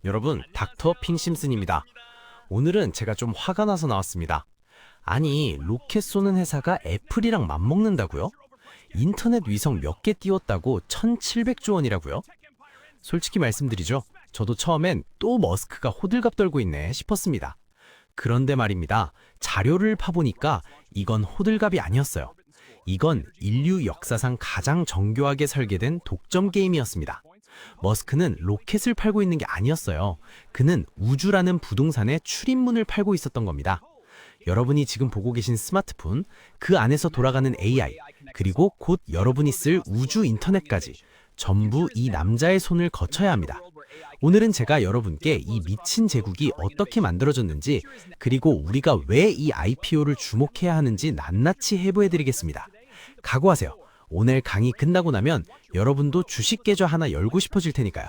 여러분, 닥터 핑심슨입니다. 오늘은 제가 좀 화가 나서 나왔습니다. 아니, 로켓 쏘는 회사가 애플이랑 맞먹는다고요? 인터넷 위성 몇 개 띄웠다고 1,700조 원이라고요? 솔직히 말씀드리죠. 저도 처음엔 또 머스크가 호들갑 떨고 있네 싶었습니다. 그런데 말입니다. 자료를 파보니까 이건 호들갑이 아니었어요. 이건 인류 역사상 가장 정교하게 설계된 독점 게임이었습니다. 머스크는 로켓을 팔고 있는 게 아니었어요. 그는 우주라는 부동산의 출입문을 팔고 있었던 겁니다. 여러분이 지금 보고 계신 스마트폰, 그 안에서 돌아가는 AI, 그리고 곧 여러분이 쓸 우주 인터넷까지 전부 이 남자의 손을 거쳐야 합니다. 오늘은 제가 여러분께 이 미친 제국이 어떻게 만들어졌는지, 그리고 우리가 왜 이 IPO를 주목해야 하는지 낱낱이 해부해드리겠습니다. 각오하세요. 오늘 강의 끝나고 나면 여러분도 주식 계좌 하나 열고 싶어질 테니까요.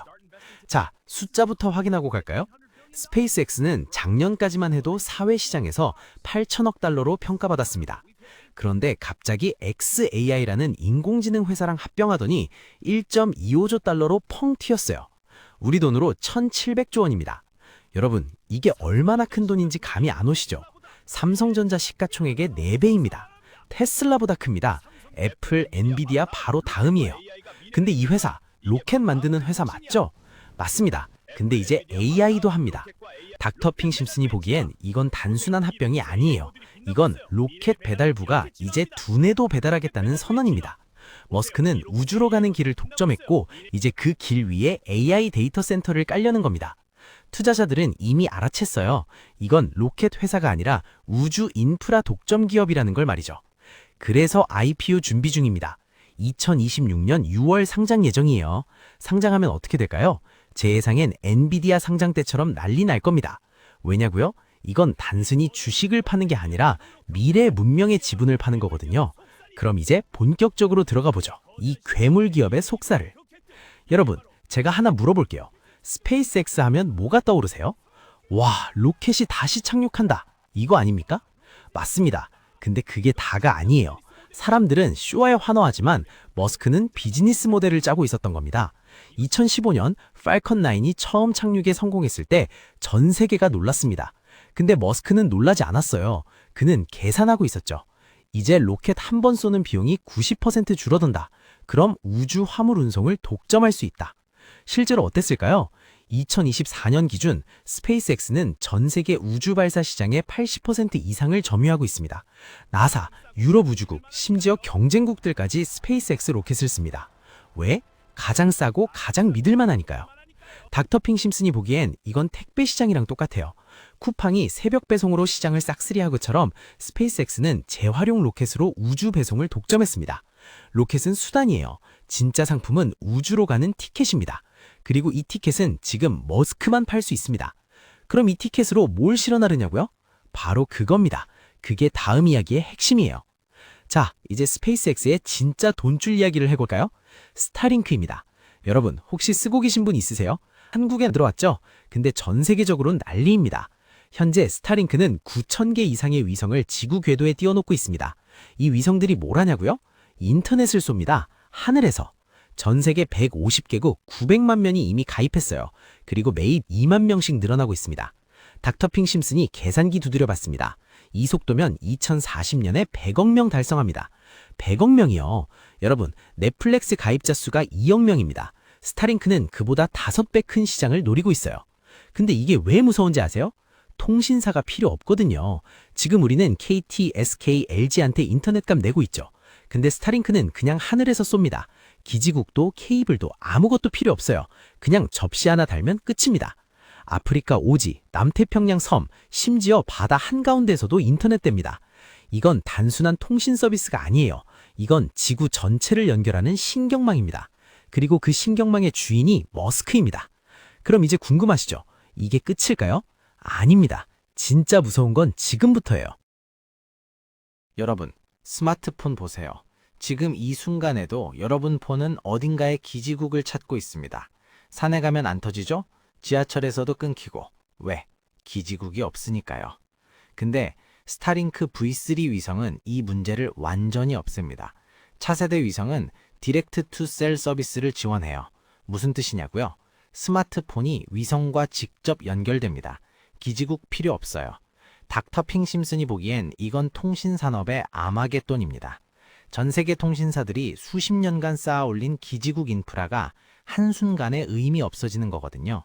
자, 숫자부터 확인하고 갈까요? 스페이스X는 작년까지만 해도 사회시장에서 8천억 달러로 평가받았습니다. 그런데 갑자기 xAI라는 인공지능 회사랑 합병하더니 1.25조 달러로 펑 튀었어요. 우리 돈으로 1,700조 원입니다. 여러분, 이게 얼마나 큰 돈인지 감이 안 오시죠? 삼성전자 시가총액의 4배입니다. 테슬라보다 큽니다. 애플, 엔비디아 바로 다음이에요. 근데 이 회사, 로켓 만드는 회사 맞죠? 맞습니다. 근데 이제 AI도 합니다. 닥터 핑 심슨이 보기엔 이건 단순한 합병이 아니에요. 이건 로켓 배달부가 이제 두뇌도 배달하겠다는 선언입니다. 머스크는 우주로 가는 길을 독점했고 이제 그 길 위에 AI 데이터 센터를 깔려는 겁니다. 투자자들은 이미 알아챘어요. 이건 로켓 회사가 아니라 우주 인프라 독점 기업이라는 걸 말이죠. 그래서 IPO 준비 중입니다. 2026년 6월 상장 예정이에요. 상장하면 어떻게 될까요? 제 예상엔 엔비디아 상장 때처럼 난리 날 겁니다. 왜냐고요? 이건 단순히 주식을 파는 게 아니라 미래 문명의 지분을 파는 거거든요. 그럼 이제 본격적으로 들어가 보죠. 이 괴물 기업의 속살을. 여러분, 제가 하나 물어볼게요. 스페이스X 하면 뭐가 떠오르세요? 와, 로켓이 다시 착륙한다. 이거 아닙니까? 맞습니다. 근데 그게 다가 아니에요. 사람들은 쇼에 환호하지만 머스크는 비즈니스 모델을 짜고 있었던 겁니다. 2015년 팔컨 9이 처음 착륙에 성공했을 때 전 세계가 놀랐습니다. 근데 머스크는 놀라지 않았어요. 그는 계산하고 있었죠. 이제 로켓 한 번 쏘는 비용이 90% 줄어든다. 그럼 우주 화물 운송을 독점할 수 있다. 실제로 어땠을까요? 2024년 기준 스페이스X는 전 세계 우주 발사 시장의 80% 이상을 점유하고 있습니다. 나사, 유럽 우주국, 심지어 경쟁국들까지 스페이스X 로켓을 씁니다. 왜? 가장 싸고 가장 믿을만하니까요. 닥터핑 심슨이 보기엔 이건 택배 시장이랑 똑같아요. 쿠팡이 새벽 배송으로 시장을 싹쓸이한 것처럼 스페이스X는 재활용 로켓으로 우주 배송을 독점했습니다. 로켓은 수단이에요. 진짜 상품은 우주로 가는 티켓입니다. 그리고 이 티켓은 지금 머스크만 팔 수 있습니다. 그럼 이 티켓으로 뭘 실어 나르냐고요? 바로 그겁니다. 그게 다음 이야기의 핵심이에요. 자, 이제 스페이스X의 진짜 돈줄 이야기를 해볼까요? 스타링크입니다. 여러분, 혹시 쓰고 계신 분 있으세요? 한국에 들어왔죠? 근데 전 세계적으로는 난리입니다. 현재 스타링크는 9,000개 이상의 위성을 지구 궤도에 띄워놓고 있습니다. 이 위성들이 뭘 하냐고요? 인터넷을 쏩니다. 하늘에서. 전 세계 150개국 900만 명이 이미 가입했어요. 그리고 매일 2만 명씩 늘어나고 있습니다. 닥터핑 심슨이 계산기 두드려 봤습니다. 이 속도면 2040년에 100억 명 달성합니다. 100억 명이요. 여러분, 넷플릭스 가입자 수가 2억 명입니다. 스타링크는 그보다 5배 큰 시장을 노리고 있어요. 근데 이게 왜 무서운지 아세요? 통신사가 필요 없거든요. 지금 우리는 KT, SK, LG한테 인터넷값 내고 있죠. 근데 스타링크는 그냥 하늘에서 쏩니다. 기지국도 케이블도 아무것도 필요 없어요. 그냥 접시 하나 달면 끝입니다. 아프리카 오지, 남태평양 섬, 심지어 바다 한가운데서도 인터넷됩니다. 이건 단순한 통신 서비스가 아니에요. 이건 지구 전체를 연결하는 신경망입니다. 그리고 그 신경망의 주인이 머스크입니다. 그럼 이제 궁금하시죠? 이게 끝일까요? 아닙니다. 진짜 무서운 건 지금부터예요. 여러분, 스마트폰 보세요. 지금 이 순간에도 여러분 폰은 어딘가에 기지국을 찾고 있습니다. 산에 가면 안 터지죠? 지하철에서도 끊기고. 왜? 기지국이 없으니까요. 근데 스타링크 V3 위성은 이 문제를 완전히 없앱니다. 차세대 위성은 디렉트 투 셀 서비스를 지원해요. 무슨 뜻이냐고요? 스마트폰이 위성과 직접 연결됩니다. 기지국 필요 없어요. 닥터 핑 심슨이 보기엔 이건 통신산업의 아마겟돈입니다. 전 세계 통신사들이 수십 년간 쌓아 올린 기지국 인프라가 한순간에 의미 없어지는 거거든요.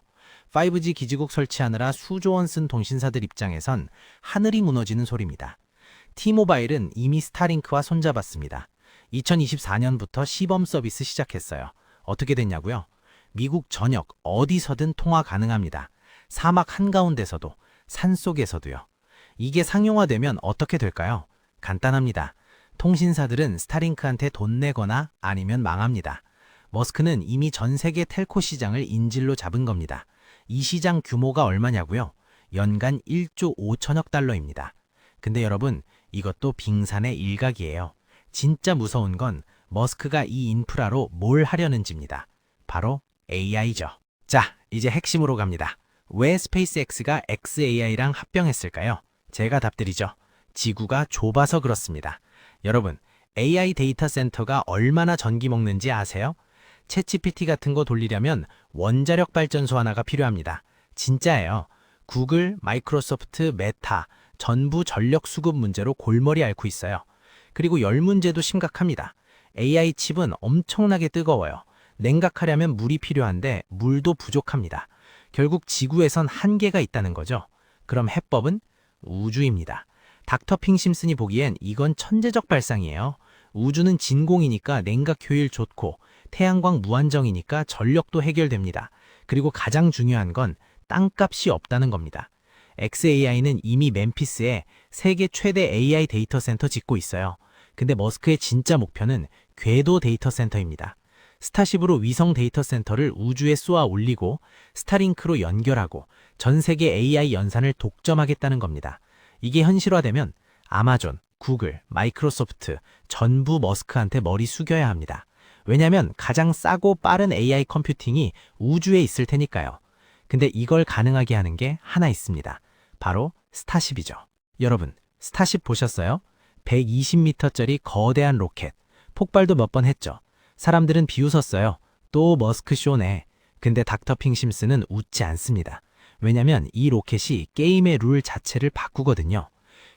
5G 기지국 설치하느라 수조 원 쓴 통신사들 입장에선 하늘이 무너지는 소리입니다. T모바일은 이미 스타링크와 손잡았습니다. 2024년부터 시범 서비스 시작했어요. 어떻게 됐냐고요? 미국 전역 어디서든 통화 가능합니다. 사막 한가운데서도, 산속에서도요. 이게 상용화되면 어떻게 될까요? 간단합니다. 통신사들은 스타링크한테 돈 내거나 아니면 망합니다. 머스크는 이미 전 세계 텔코 시장을 인질로 잡은 겁니다. 이 시장 규모가 얼마냐고요? 연간 1조 5천억 달러입니다. 근데 여러분, 이것도 빙산의 일각이에요. 진짜 무서운 건 머스크가 이 인프라로 뭘 하려는지입니다. 바로 AI죠. 자, 이제 핵심으로 갑니다. 왜 스페이스X가 xAI랑 합병했을까요? 제가 답드리죠. 지구가 좁아서 그렇습니다. 여러분, AI 데이터 센터가 얼마나 전기 먹는지 아세요? 챗GPT 같은 거 돌리려면 원자력 발전소 하나가 필요합니다. 진짜예요. 구글, 마이크로소프트, 메타 전부 전력 수급 문제로 골머리 앓고 있어요. 그리고 열 문제도 심각합니다. AI 칩은 엄청나게 뜨거워요. 냉각하려면 물이 필요한데 물도 부족합니다. 결국 지구에선 한계가 있다는 거죠. 그럼 해법은 우주입니다. 닥터 핑 심슨이 보기엔 이건 천재적 발상이에요. 우주는 진공이니까 냉각 효율 좋고 태양광 무한정이니까 전력도 해결됩니다. 그리고 가장 중요한 건 땅값이 없다는 겁니다. xAI는 이미 멤피스에 세계 최대 AI 데이터 센터 짓고 있어요. 근데 머스크의 진짜 목표는 궤도 데이터 센터입니다. 스타쉽으로 위성 데이터 센터를 우주에 쏘아 올리고 스타링크로 연결하고 전 세계 AI 연산을 독점하겠다는 겁니다. 이게 현실화되면 아마존, 구글, 마이크로소프트 전부 머스크한테 머리 숙여야 합니다. 왜냐면 가장 싸고 빠른 AI 컴퓨팅이 우주에 있을 테니까요. 근데 이걸 가능하게 하는 게 하나 있습니다. 바로 스타쉽이죠. 여러분, 스타쉽 보셨어요? 120m짜리 거대한 로켓. 폭발도 몇 번 했죠. 사람들은 비웃었어요. 또 머스크 쇼네. 근데 닥터 핑 심슨은 웃지 않습니다. 왜냐면 이 로켓이 게임의 룰 자체를 바꾸거든요.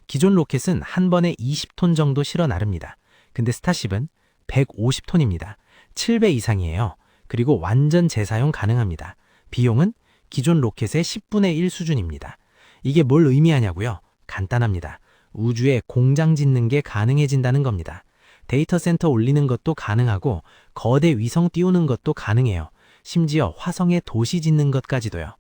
기존 로켓은 한 번에 20톤 정도 실어 나릅니다. 근데 스타쉽은 150톤입니다. 7배 이상이에요. 그리고 완전 재사용 가능합니다. 비용은 기존 로켓의 10분의 1 수준입니다. 이게 뭘 의미하냐고요? 간단합니다. 우주에 공장 짓는 게 가능해진다는 겁니다. 데이터 센터 올리는 것도 가능하고 거대 위성 띄우는 것도 가능해요. 심지어 화성에 도시 짓는 것까지도요.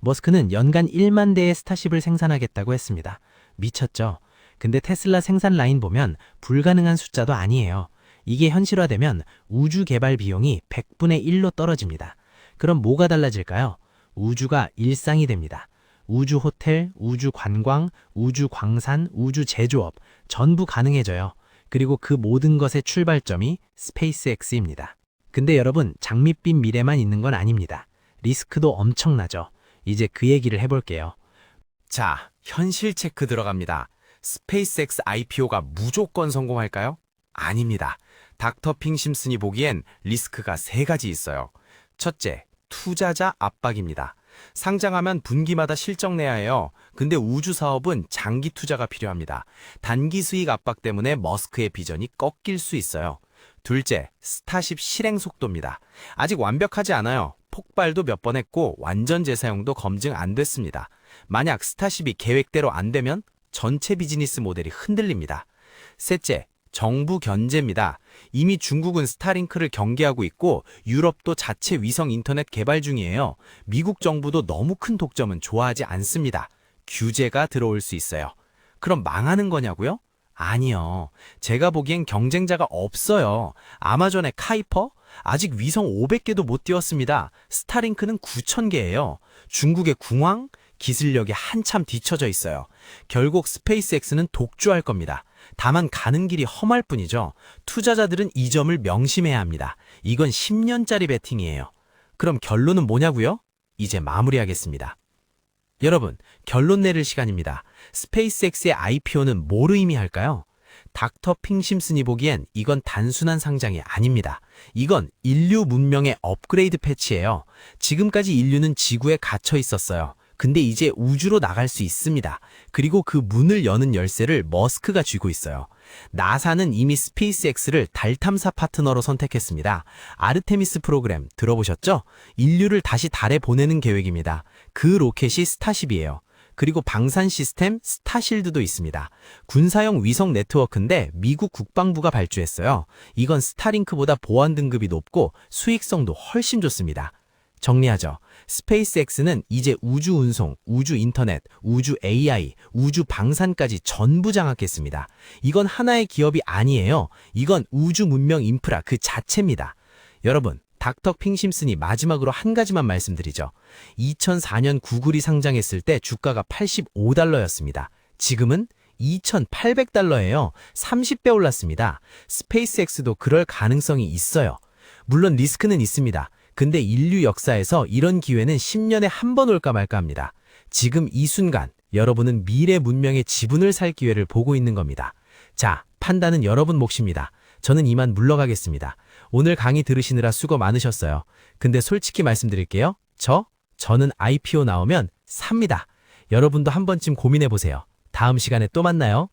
머스크는 연간 1만 대의 스타쉽을 생산하겠다고 했습니다. 미쳤죠? 근데 테슬라 생산 라인 보면 불가능한 숫자도 아니에요. 이게 현실화되면 우주 개발 비용이 100분의 1로 떨어집니다. 그럼 뭐가 달라질까요? 우주가 일상이 됩니다. 우주 호텔, 우주 관광, 우주 광산, 우주 제조업 전부 가능해져요. 그리고 그 모든 것의 출발점이 스페이스X입니다. 근데 여러분, 장밋빛 미래만 있는 건 아닙니다. 리스크도 엄청나죠. 이제 그 얘기를 해볼게요. 자, 현실 체크 들어갑니다. 스페이스X IPO가 무조건 성공할까요? 아닙니다. 닥터 핑 심슨이 보기엔 리스크가 3가지 있어요. 첫째, 투자자 압박입니다. 상장하면 분기마다 실적 내야 해요. 근데 우주 사업은 장기 투자가 필요합니다. 단기 수익 압박 때문에 머스크의 비전이 꺾일 수 있어요. 둘째, 스타쉽 실행 속도입니다. 아직 완벽하지 않아요. 폭발도 몇 번 했고 완전 재사용도 검증 안 됐습니다. 만약 스타쉽이 계획대로 안 되면 전체 비즈니스 모델이 흔들립니다. 셋째, 정부 견제입니다. 이미 중국은 스타링크를 경계하고 있고 유럽도 자체 위성 인터넷 개발 중이에요. 미국 정부도 너무 큰 독점은 좋아하지 않습니다. 규제가 들어올 수 있어요. 그럼 망하는 거냐고요? 아니요. 제가 보기엔 경쟁자가 없어요. 아마존의 카이퍼? 아직 위성 500개도 못 띄웠습니다. 스타링크는 9,000개예요. 중국의 궁왕? 기술력이 한참 뒤처져 있어요. 결국 스페이스X는 독주할 겁니다. 다만 가는 길이 험할 뿐이죠. 투자자들은 이 점을 명심해야 합니다. 이건 10년짜리 베팅이에요. 그럼 결론은 뭐냐고요? 이제 마무리하겠습니다. 여러분, 결론 내릴 시간입니다. 스페이스X의 IPO는 뭘 의미할까요? 닥터 핑 심슨이 보기엔 이건 단순한 상장이 아닙니다. 이건 인류 문명의 업그레이드 패치예요. 지금까지 인류는 지구에 갇혀 있었어요. 근데 이제 우주로 나갈 수 있습니다. 그리고 그 문을 여는 열쇠를 머스크가 쥐고 있어요. 나사는 이미 스페이스X를 달 탐사 파트너로 선택했습니다. 아르테미스 프로그램 들어보셨죠? 인류를 다시 달에 보내는 계획입니다. 그 로켓이 스타쉽이에요. 그리고 방산 시스템 스타실드도 있습니다. 군사용 위성 네트워크인데 미국 국방부가 발주했어요. 이건 스타링크보다 보안 등급이 높고 수익성도 훨씬 좋습니다. 정리하죠. 스페이스X는 이제 우주 운송, 우주 인터넷, 우주 AI, 우주 방산까지 전부 장악했습니다. 이건 하나의 기업이 아니에요. 이건 우주 문명 인프라 그 자체입니다. 여러분, 닥터 핑 심슨이 마지막으로 한 가지만 말씀드리죠. 2004년 구글이 상장했을 때 주가가 $85였습니다. 지금은 $2,800예요. 30배 올랐습니다. 스페이스X도 그럴 가능성이 있어요. 물론 리스크는 있습니다. 근데 인류 역사에서 이런 기회는 10년에 한 번 올까 말까 합니다. 지금 이 순간 여러분은 미래 문명의 지분을 살 기회를 보고 있는 겁니다. 자, 판단은 여러분 몫입니다. 저는 이만 물러가겠습니다. 오늘 강의 들으시느라 수고 많으셨어요. 근데 솔직히 말씀드릴게요. 저는 IPO 나오면 삽니다. 여러분도 한 번쯤 고민해보세요. 다음 시간에 또 만나요.